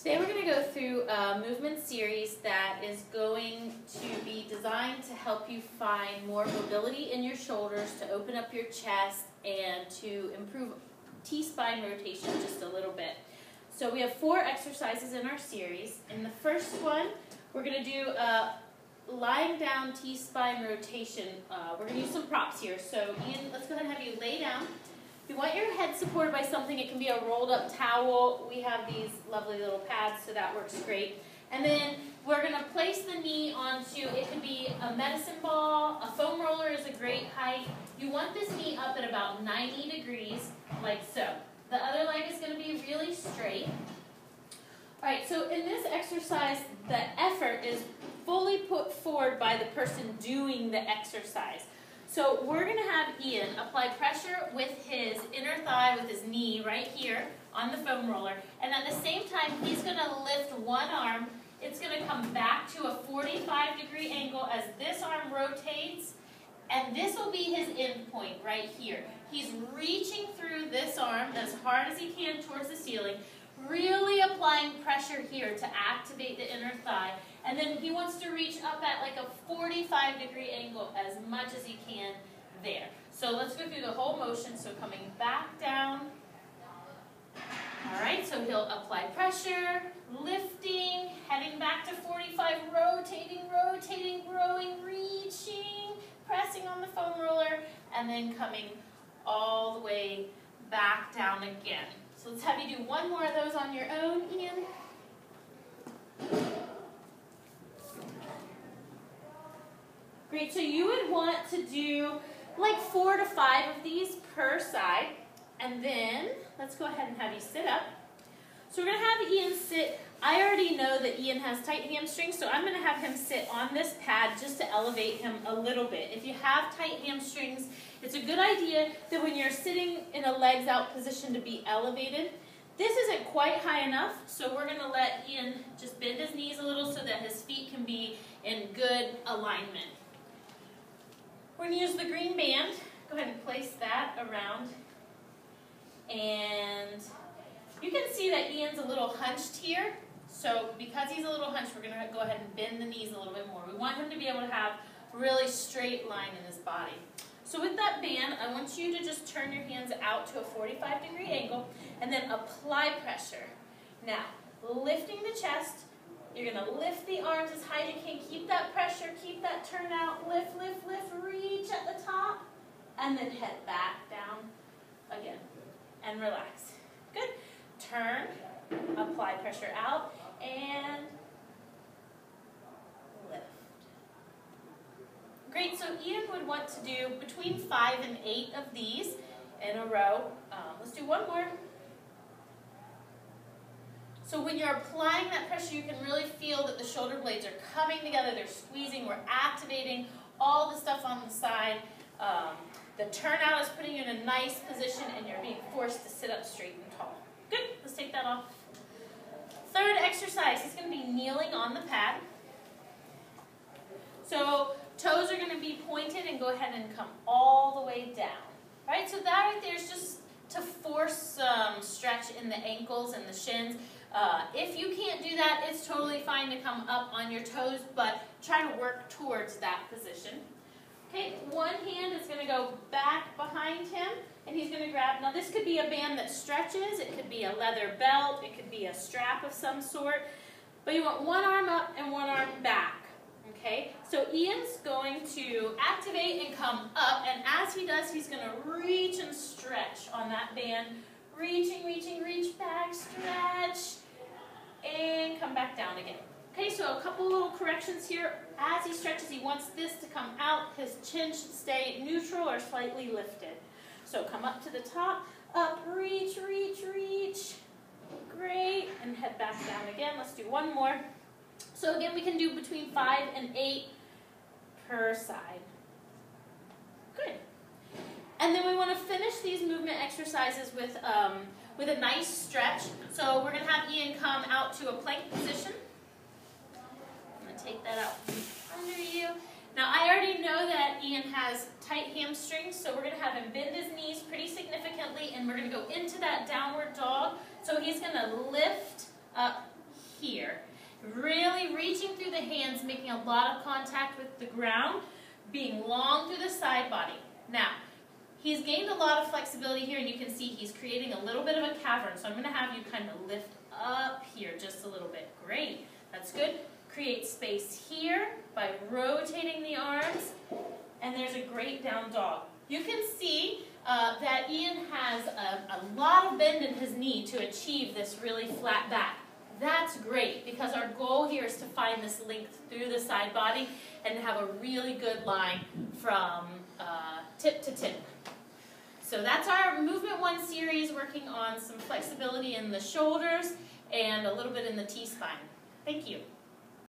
Today we're going to go through a movement series that is going to be designed to help you find more mobility in your shoulders, to open up your chest, and to improve T-spine rotation just a little bit. So we have 4 exercises in our series. In the first one, we're going to do a lying down T-spine rotation. We're going to use some props here. So Ian, let's go ahead and have you lay down. If you want your head supported by something, it can be a rolled up towel. We have these lovely little pads, so that works great. And then we're going to place the knee onto, it can be a medicine ball, a foam roller is a great height. You want this knee up at about 90 degrees, like so. The other leg is going to be really straight. All right, so in this exercise, the effort is fully put forward by the person doing the exercise. So we're going to have Ian apply pressure with his inner thigh, with his knee right here on the foam roller. And at the same time, he's going to lift one arm. It's going to come back to a 45-degree angle as this arm rotates. And this will be his end point right here. He's reaching through this arm as hard as he can towards the ceiling, really applying pressure here to activate the inner thigh. And then he wants to reach up at like a 45-degree angle as much as he can there. So let's go through the whole motion. So coming back down. All right, so he'll apply pressure, lifting, heading back to 45, rotating, rotating, growing, reaching, pressing on the foam roller, and then coming all the way back down again. So let's have you do one more of those on your own, Ian. Great, so you would want to do like 4 to 5 of these per side. And then, let's go ahead and have you sit up. So we're going to have Ian sit. I already know that Ian has tight hamstrings, so I'm going to have him sit on this pad just to elevate him a little bit. If you have tight hamstrings, it's a good idea that when you're sitting in a legs out position to be elevated. This isn't quite high enough, so we're going to let Ian just bend his knees a little so that his feet can be in good alignment. We're going to use the green band. Go ahead and place that around. And you can see that Ian's a little hunched here. So because he's a little hunched, we're going to go ahead and bend the knees a little bit more. We want him to be able to have a really straight line in his body. So with that band, I want you to just turn your hands out to a 45-degree angle and then apply pressure. Now, lifting the chest, you're going to lift the arms as high as you can. Keep that pressure, keep that turn out, lift, lift, lift, reach at the top, and then head back down again. And relax. Good. Turn, apply pressure out, and lift. Great, so Ian would want to do between 5 and 8 of these in a row. Let's do one more. So when you're applying that pressure, you can really feel that the shoulder blades are coming together, they're squeezing, we're activating all the stuff on the side. The turnout is putting you in a nice position and you're being forced to sit up straight and tall. Good, let's take that off. Third exercise, he's going to be kneeling on the pad. So toes are going to be pointed and go ahead and come all the way down. All right, so that right there is just to force some stretch in the ankles and the shins. If you can't do that, it's totally fine to come up on your toes, but try to work towards that position. Okay, one hand is going to go back behind him, and he's going to grab, now this could be a band that stretches, it could be a leather belt, it could be a strap of some sort, but you want one arm up and one arm back. Okay, so Ian's going to activate and come up, and as he does, he's going to reach and stretch on that band. Reaching, reaching, reach back, stretch, and come back down again. Okay, so a couple little corrections here. As he stretches, he wants this to come out. His chin should stay neutral or slightly lifted. So come up to the top, up, reach, reach, reach. Great, and head back down again. Let's do one more. So again, we can do between 5 and 8 per side. Good. And then we want to finish these movement exercises with a nice stretch. So we're going to have Ian come out to a plank position. I'm going to take that out from under you. Now I already know that Ian has tight hamstrings, so we're going to have him bend his knees pretty significantly, and we're going to go into that downward dog. So he's going to lift up here. Really reaching through the hands, making a lot of contact with the ground, being long through the side body. Now, he's gained a lot of flexibility here, and you can see he's creating a little bit of a cavern. So I'm going to have you kind of lift up here just a little bit. Great. That's good. Create space here by rotating the arms. And there's a great down dog. You can see that Ian has a lot of bend in his knee to achieve this really flat back. That's great, because our goal here is to find this length through the side body and have a really good line from tip to tip. So that's our Movement 1 series, working on some flexibility in the shoulders and a little bit in the T-spine. Thank you.